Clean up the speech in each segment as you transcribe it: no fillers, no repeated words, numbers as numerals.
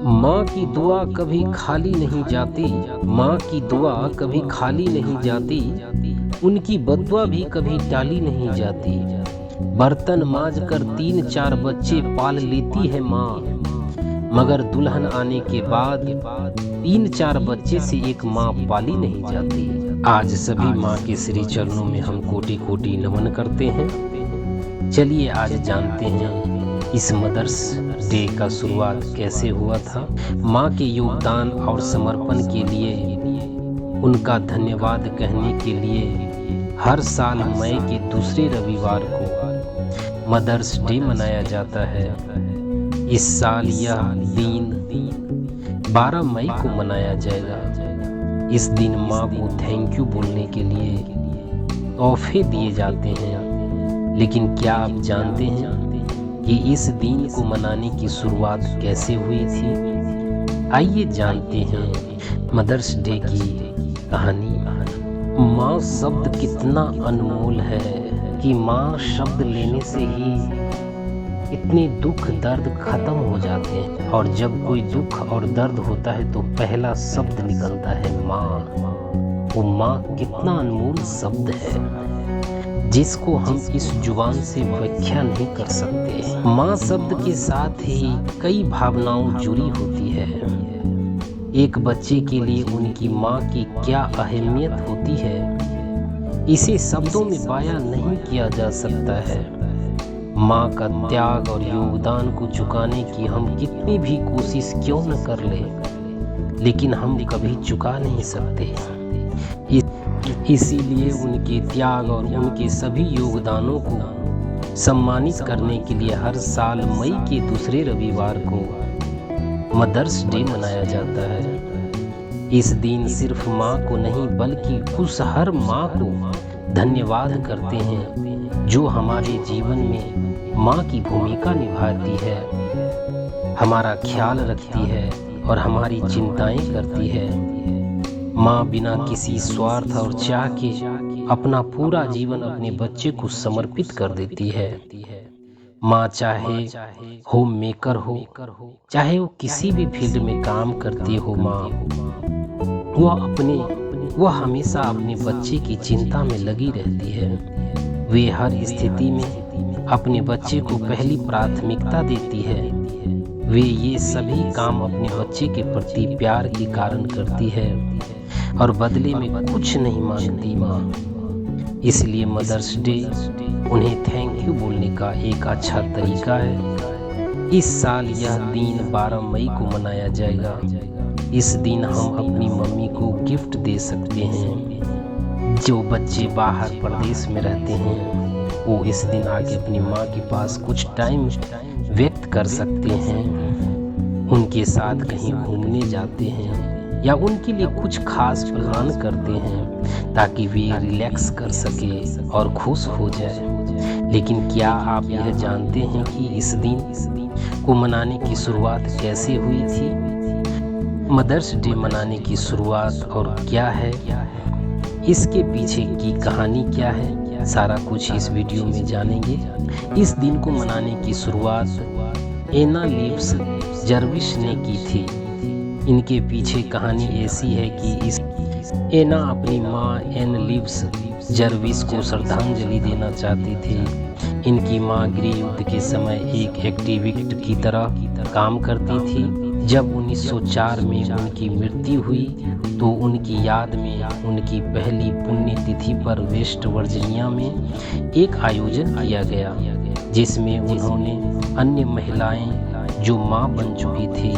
माँ की दुआ कभी खाली नहीं जाती, माँ की दुआ कभी खाली नहीं जाती, उनकी बद्दुआ भी कभी टाली नहीं जाती। बर्तन मांज कर 3-4 बच्चे पाल लेती है माँ, मगर दुल्हन आने के बाद 3-4 बच्चे से एक माँ पाली नहीं जाती। आज सभी माँ के श्री चरणों में हम कोटि कोटि नमन करते हैं। चलिए आज जानते हैं इस मदर्स डे का शुरुआत कैसे हुआ था। माँ के योगदान और समर्पण के लिए, उनका धन्यवाद कहने के लिए हर साल मई के दूसरे रविवार को मदर्स डे मनाया जाता है। इस साल यह दिन 12 मई को मनाया जाएगा। इस दिन माँ को थैंक यू बोलने के लिए तोहफे दिए जाते हैं। लेकिन क्या आप जानते हैं कि इस दिन को मनाने की शुरुआत कैसे हुई थी? आइए जानते हैं मदर्स डे की कहानी। माँ शब्द कितना अनमोल है कि माँ शब्द लेने से ही इतने दुख दर्द खत्म हो जाते हैं। और जब कोई दुख और दर्द होता है तो पहला शब्द निकलता है माँ। वो माँ कितना अनमोल शब्द है जिसको हम इस जुबान से व्याख्या नहीं कर सकते। माँ शब्द के साथ ही कई भावनाएं जुड़ी होती है। एक बच्चे के लिए उनकी माँ की क्या अहमियत होती है, इसे शब्दों में बयां नहीं किया जा सकता है। माँ का त्याग और योगदान को चुकाने की हम कितनी भी कोशिश क्यों न कर ले, लेकिन हम कभी चुका नहीं सकते। इसीलिए उनके त्याग और उनके सभी योगदानों को सम्मानित करने के लिए हर साल मई के दूसरे रविवार को मदर्स डे मनाया जाता है। इस दिन सिर्फ माँ को नहीं बल्कि उस हर माँ को धन्यवाद करते हैं जो हमारे जीवन में माँ की भूमिका निभाती है, हमारा ख्याल रखती है और हमारी चिंताएं करती है। माँ बिना किसी स्वार्थ और चाह के अपना पूरा जीवन अपने बच्चे को समर्पित कर देती है। माँ चाहे होम मेकर हो, चाहे वो किसी भी फील्ड में काम करती हो, माँ वह हमेशा अपने बच्चे की चिंता में लगी रहती है। वे हर स्थिति में अपने बच्चे को पहली प्राथमिकता देती है। वे ये सभी काम अपने बच्चे के प्रति प्यार के कारण करती है और बदले में कुछ नहीं मांगती माँ। इसलिए मदर्स डे उन्हें थैंक यू बोलने का एक अच्छा तरीका है। इस साल यह दिन 12 मई को मनाया जाएगा। इस दिन हम अपनी मम्मी को गिफ्ट दे सकते हैं। जो बच्चे बाहर प्रदेश में रहते हैं वो इस दिन आके अपनी माँ के पास कुछ टाइम व्यक्त कर सकते हैं। उनके साथ कहीं घूमने जाते हैं या उनके लिए कुछ खास प्लान करते हैं ताकि वे रिलैक्स कर सके और खुश हो जाए। लेकिन क्या आप यह जानते हैं कि इस दिन को मनाने की शुरुआत कैसे हुई थी? मदर्स डे मनाने की शुरुआत और क्या है, इसके पीछे की कहानी क्या है, सारा कुछ इस वीडियो में जानेंगे। इस दिन को मनाने की शुरुआत एना लीव्स जर्विस ने की थी। इनके पीछे कहानी ऐसी है कि इस एना अपनी माँ एन लीव्स जर्विस को श्रद्धांजलि देना चाहती थी। इनकी माँ गृह युद्ध के समय एक एक्टिविस्ट की तरह काम करती थी। जब 1904 में उनकी मृत्यु हुई तो उनकी याद में उनकी पहली पुण्यतिथि पर वेस्ट वर्जीनिया में एक आयोजन किया गया, जिसमें उन्होंने अन्य महिलाएं जो माँ बन चुकी थी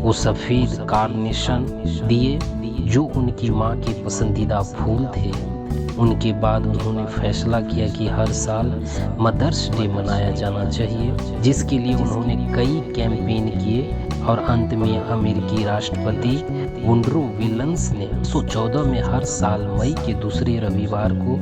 वो सफ़ेद कार्नेशन दिए जो उनकी माँ के पसंदीदा फूल थे। उनके बाद उन्होंने फैसला किया कि हर साल मदर्स डे मनाया जाना चाहिए, जिसके लिए उन्होंने कई कैंपेन किए और अंत में अमेरिकी राष्ट्रपति वुडरो विलियम्स ने 1914 में हर साल मई के दूसरे रविवार को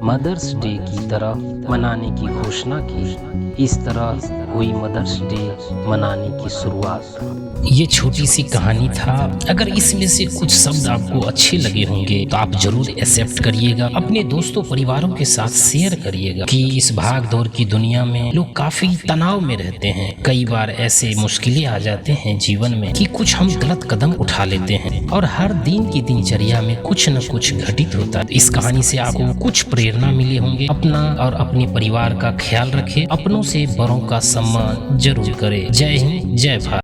मदर्स डे की तरह मनाने की घोषणा की। इस तरह हुई मदर्स डे मनाने की शुरुआत। ये छोटी सी कहानी था। अगर इसमें से कुछ शब्द आपको अच्छे लगे होंगे तो आप जरूर एक्सेप्ट करिएगा, अपने दोस्तों परिवारों के साथ शेयर करिएगा कि इस भाग दौड़ की दुनिया में लोग काफी तनाव में रहते हैं। कई बार ऐसे मुश्किलें आ जाते हैं जीवन में कि कुछ हम गलत कदम उठा लेते हैं और हर दिन की दिनचर्या में कुछ न कुछ घटित होता है। इस कहानी से आपको कुछ प्रेरणा मिले होंगे। अपना और अपने परिवार का ख्याल रखें, अपनों से बड़ों का सम्मान जरूर करें। जय हिंद, जय भारत।